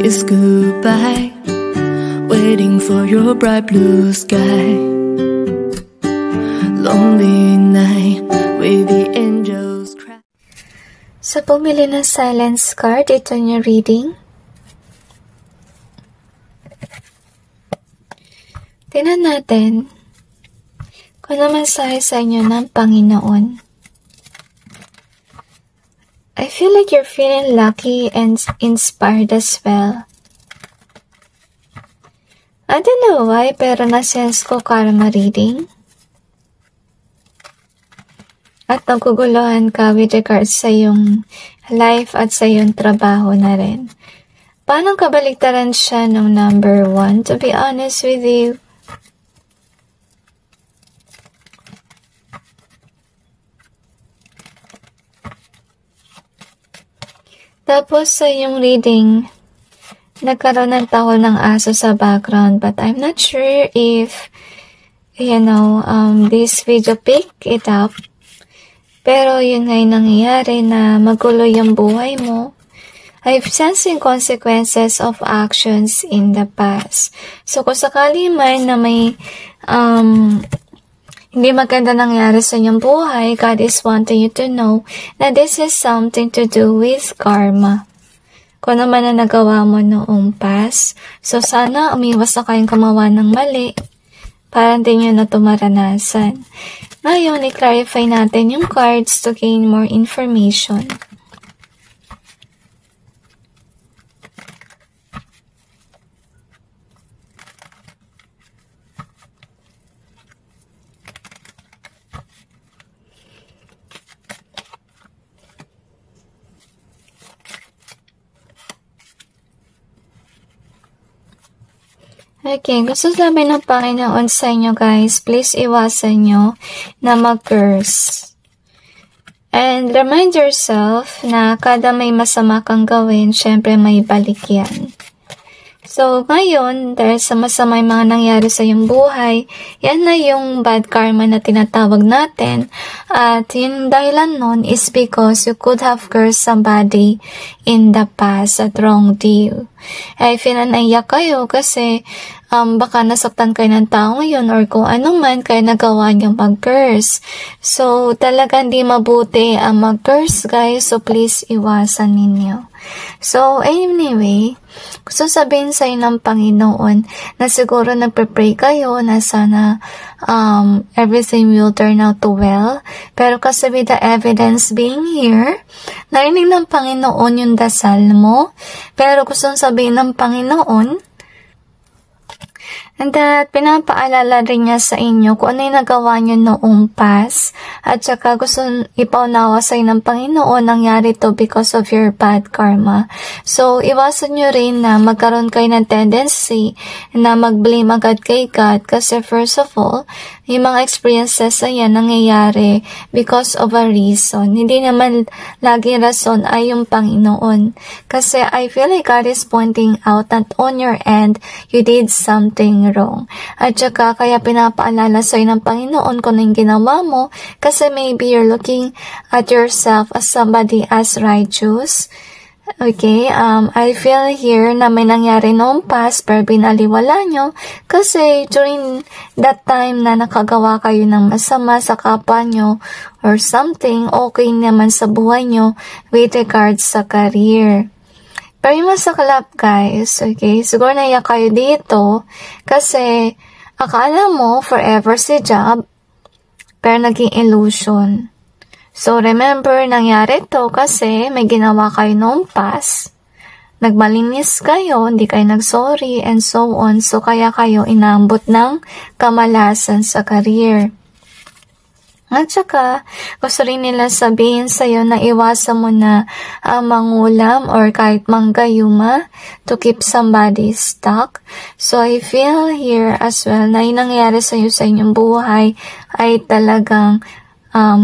is goodbye, waiting for your bright blue sky. Lonely night with the angels cry. Sa pumili ng silence card, ito yung reading. Tingnan natin kung ano mensahe sa inyo ng Panginoon. I feel like you're feeling lucky and inspired as well. I don't know why, pero na-sense ko karma reading. At naguguluhan ka with regards sa iyong life at sa iyong trabaho na rin. Paano kabaliktaran siya ng number 1? To be honest with you, tapos sa iyong reading, nagkaroon ng tahol ng aso sa background, but I'm not sure if, this video pick it up. Pero yun nga'y nangyayari na magulo yung buhay mo. I've sensing consequences of actions in the past. So kung sakali man na may hindi maganda nangyari sa inyong buhay, God is wanting you to know na this is something to do with karma. Kung naman na nagawa mo noong past, so sana umiwas na kayong gumawa ng mali para hindi nyo na tumaranasan. Ngayon, i-clarify natin yung cards to gain more information. Okay, gusto sabihin ng Panginoon sa inyo guys, please iwasan nyo na mag-curse. And remind yourself na kada may masama kang gawin, syempre may balik yan. So, ngayon, dahil sa masama yung mga nangyari sa iyong buhay, yan na yung bad karma na tinatawag natin. At yung dahilan nun is because you could have cursed somebody in the past at wronged you. Ay, pinanaiyak kayo kasi baka nasaktan kayo ng tao ngayon or kung ano man kayo nagawa niyong mag-curse. So, talagang di mabuti ang mag-curse guys, so please iwasan ninyo. So, anyway, gusto sabihin sa inyo ng Panginoon na siguro nagpe-pray kayo na sana everything will turn out well. Pero kasi with the evidence being here, narinig ng Panginoon yung dasal mo. Pero gusto sabihin ng Panginoon and that pinapaalala rin niya sa inyo kung ano yung nagawa niyo noong past. At saka gusto ipaunawa sa inyo ng Panginoon nangyari to because of your bad karma. So, iwasan nyo rin na magkaroon kayo ng tendency na mag-blame agad kay God. Kasi first of all, yung mga experiences na yan nangyayari because of a reason. Hindi naman laging rason ay yung Panginoon. Kasi I feel like God is pointing out that on your end, you did something wrong. At saka kaya pinapaalala sa'yo ng Panginoon kung yung ginawa mo kasi maybe you're looking at yourself as somebody as righteous. Okay, I feel here na may nangyari noong past pero binaliwala nyo kasi during that time na nakagawa kayo ng masama sa kapwa nyo or something, okay naman sa buhay nyo with regards sa career. Pero yung masaklap guys, okay, siguro naiyak kayo dito kasi akala mo forever si job pero naging illusion. So remember, nangyari to kasi may ginawa kayo noong past, nagmalinis kayo, hindi kayo nagsorry and so on, so kaya kayo inambot ng kamalasan sa career. At saka, gusto rin nila sabihin sa'yo na iwasan mo na mangulam or kahit manggayuma to keep somebody stuck. So, I feel here as well na yung nangyari sa'yo sa inyong buhay ay talagang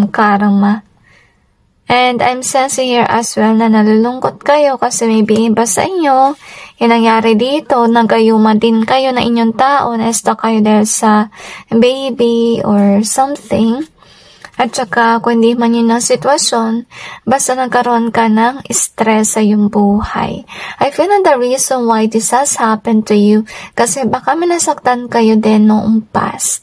karma. And I'm sensing here as well na nalulungkot kayo kasi maybe iba sa inyo, yung nangyari dito, nagayuma din kayo na inyong tao, na stuck kayo dahil sa baby or something. At saka, kung hindi man yun ang sitwasyon, basta nagkaroon ka ng stress sa iyong buhay. I feel na the reason why this has happened to you, kasi baka may nasaktan kayo din noong past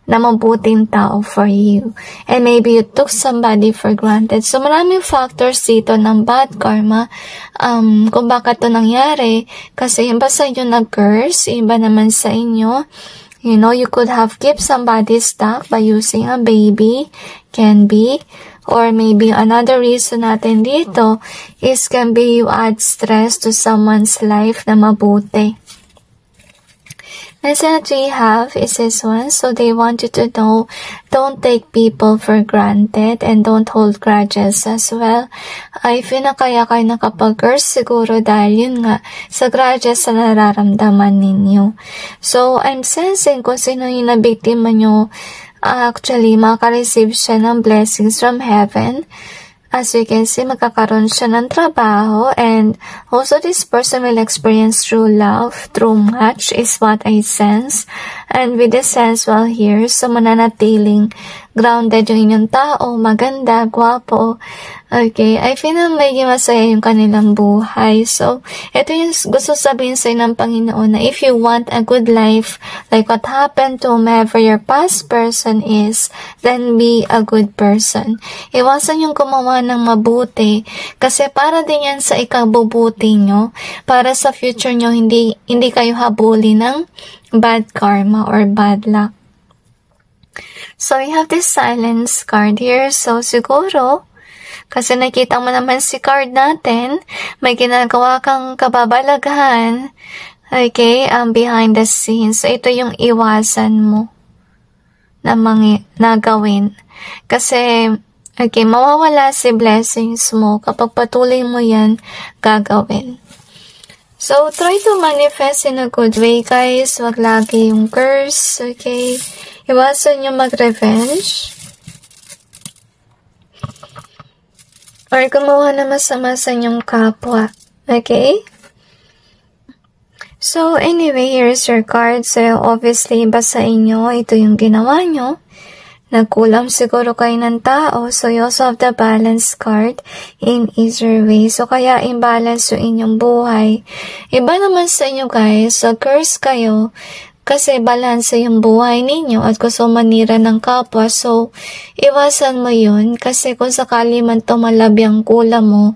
na mabuting tao for you. And maybe you took somebody for granted. So, maraming factors dito ng bad karma kung bakit ito nangyari. Kasi iba sa inyo nag-curse, iba naman sa inyo. You know, you could have kept somebody's stuff by using a baby, can be. Or maybe another reason natin dito is can be you add stress to someone's life na mabuti. Next that we have is this one. So they want you to know, don't take people for granted and don't hold grudges as well. I feel na kaya kayo nakapag-curse siguro dahil yun nga sa grudges na nararamdaman ninyo. So I'm sensing kung sino yung nabiktima nyo, actually makareceive siya ng blessings from heaven. As you can see, magkakaroon siya ng trabaho, and also this person will experience true love, true match is what I sense. And with the sensual here, so mananatiling grounded yung inyong tao, maganda, gwapo. Okay, I feel na may masaya yung kanilang buhay. So, ito yung gusto sabihin sa'yo ng Panginoon na if you want a good life, like what happened to whomever your past person is, then be a good person. Iwasan yung gumawa ng mabuti, kasi para din yan sa ikabubuti nyo, para sa future nyo, hindi kayo habuli ng bad karma or bad luck. So, we have this silence card here. So, siguro, kasi nakita mo naman si card natin, may ginagawa kang kababalaghan, okay, behind the scenes. So, ito yung iwasan mo na gawin. Kasi, okay, mawawala si blessings mo kapag patuloy mo yan gagawin. So, try to manifest in a good way, guys. Wag lagi yung curse, okay? Iwasan yung mag-revenge. Or gumawa na masama sa inyong kapwa, okay? So, anyway, here's your card. So, obviously, iba sa inyo, ito yung ginawa nyo. Nagkulam siguro kayo ng tao. So, you also have the balance card in easier way. So, kaya imbalance yung inyong buhay. Iba naman sa inyo, guys. So, curse kayo kasi balanse yung buhay ninyo at gusto manira ng kapwa. So, iwasan mo yun kasi kung sakali man tumalab yung kulam mo,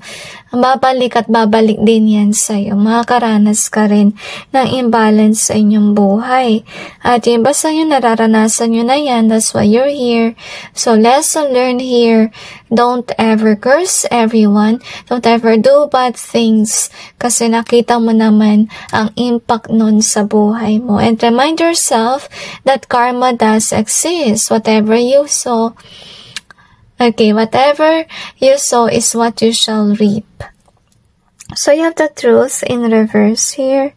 babalik at babalik din yan sa'yo. Makakaranas ka rin ng imbalance sa inyong buhay. At yung basta nyo nararanasan nyo na yan, that's why you're here. So, lesson learned here, don't ever curse everyone. Don't ever do bad things kasi nakita mo naman ang impact nun sa buhay mo. And remind yourself that karma does exist. Whatever you sow, okay, whatever you sow is what you shall reap. So you have the truth in reverse here.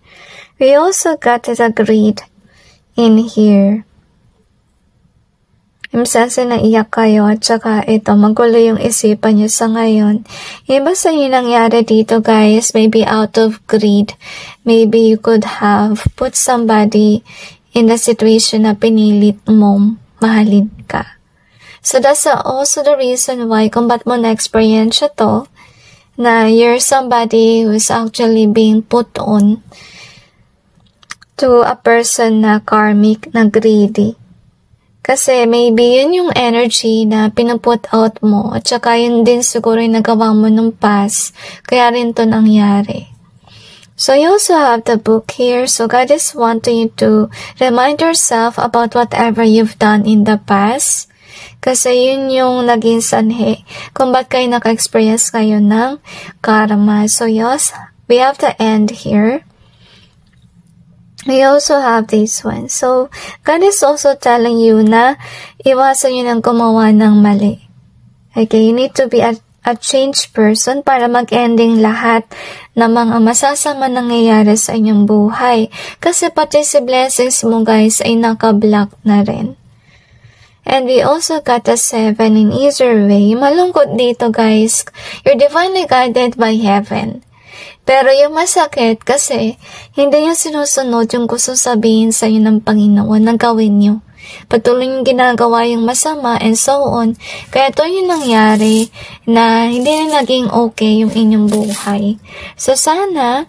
We also got the greed in here. Imsense na iyak kayo at saka ito, magulo yung isipan nyo sa ngayon. Iba sa inyo nangyari dito, guys, maybe out of greed. Maybe you could have put somebody in the situation na pinilit mong mahalin ka. So that's also the reason why kung ba't mo na-experience to, na you're somebody who's actually being put on to a person na karmic, na greedy. Kasi maybe yun yung energy na pinuput out mo at saka yun din siguro yung nagawa mo nung past, kaya rin to nangyari. So you also have the book here. So God is wanting you to remind yourself about whatever you've done in the past. Kasi yun yung naging sanhi kung ba't kayo naka-experience kayo ng karma. So yes, we have the end here. We also have this one. So, God is also telling you na iwasan nyo ng gumawa ng mali. Okay, you need to be a changed person para mag-ending lahat ng mga masasama nangyayari sa inyong buhay. Kasi pati si blessings mo, guys, ay naka-block na rin. And we also got a 7 in easier way. Malungkot dito, guys. You're divinely guided by heaven. Pero yung masakit kasi hindi yung sinusunod yung gusto sabihin sa inyo ng Panginoon na gawin nyo. patuloy yung ginagawa yung masama, and so on. Kaya ito yung nangyari na hindi na naging okay yung inyong buhay. So sana,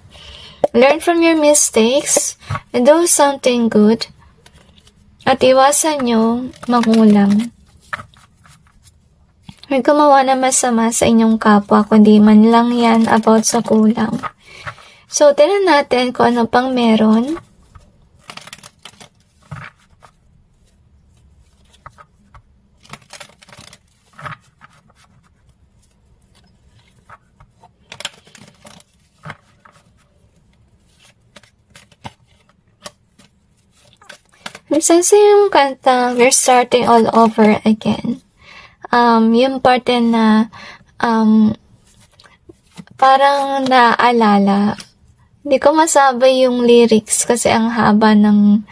learn from your mistakes, and do something good, at iwasan nyo mangulang. May gumawa na masama sa inyong kapwa, kundi man lang yan about sa kulang. So, tingnan natin kung ano pang meron. Minsan yung kanta, we're starting all over again. Yung parte na, parang naaalala. Hindi ko masabi yung lyrics kasi ang haba ng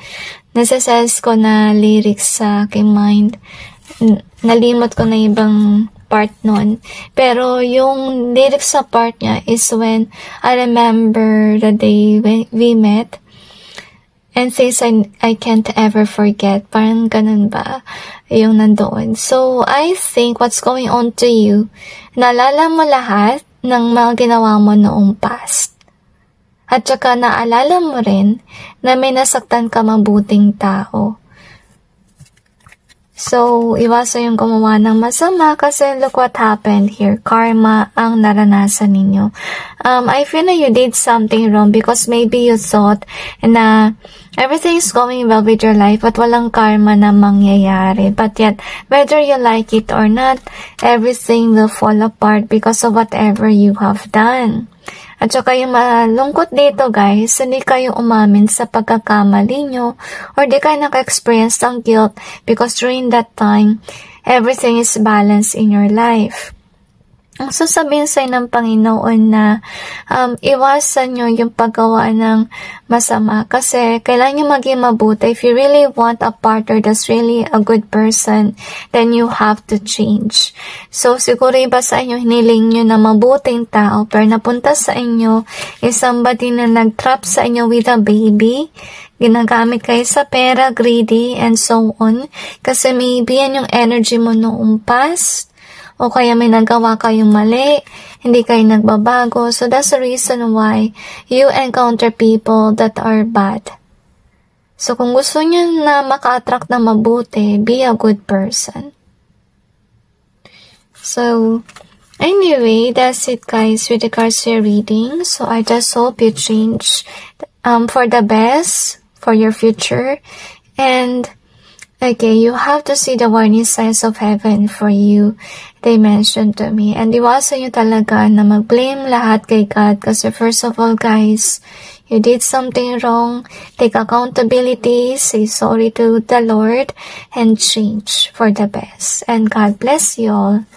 nasa-sense ko na lyrics sa aking mind. Nalimot ko na ibang part nun. Pero yung lyrics sa part niya is when I remember the day when we met. And things I can't ever forget. Parang ganun ba yung nandoon. So, I think what's going on to you, naalala mo lahat ng mga ginawa mo noong past. At saka naalala mo rin na may nasaktan ka mabuting tao. So, iwasan yung gumawa ng masama kasi look what happened here. Karma ang naranasan ninyo. I feel na you did something wrong because maybe you thought na everything is going well with your life at walang karma na mangyayari. But yet, whether you like it or not, everything will fall apart because of whatever you have done. At saka yung malungkot dito guys, hindi kayo umamin sa pagkakamali nyo or di kayo naka-experience ng guilt because during that time, everything is balanced in your life. Ang sasabihin sa'yo ng Panginoon na iwasan nyo yung paggawa ng masama kasi kailangan nyo maging mabuti. If you really want a partner that's really a good person, then you have to change. So, siguro iba sa inyo, hiniling nyo na mabuting tao, pero napunta sa inyo is somebody na nag-trap sa inyo with a baby, ginagamit kayo sa pera, greedy, and so on. Kasi maybe yan yung energy mo noong past, o kaya may nagawa kayong mali, hindi kayo nagbabago. So that's the reason why you encounter people that are bad. So kung gusto niyo na maka-attract na mabuti, be a good person. So anyway, that's it guys with regards to your reading. So I just hope you change for the best for your future. And okay, you have to see the warning signs of heaven for you. They mentioned to me. And iwasan nyo talaga na mag-blame lahat kay God. Kasi first of all, guys, you did something wrong. Take accountability. Say sorry to the Lord. And change for the best. And God bless you all.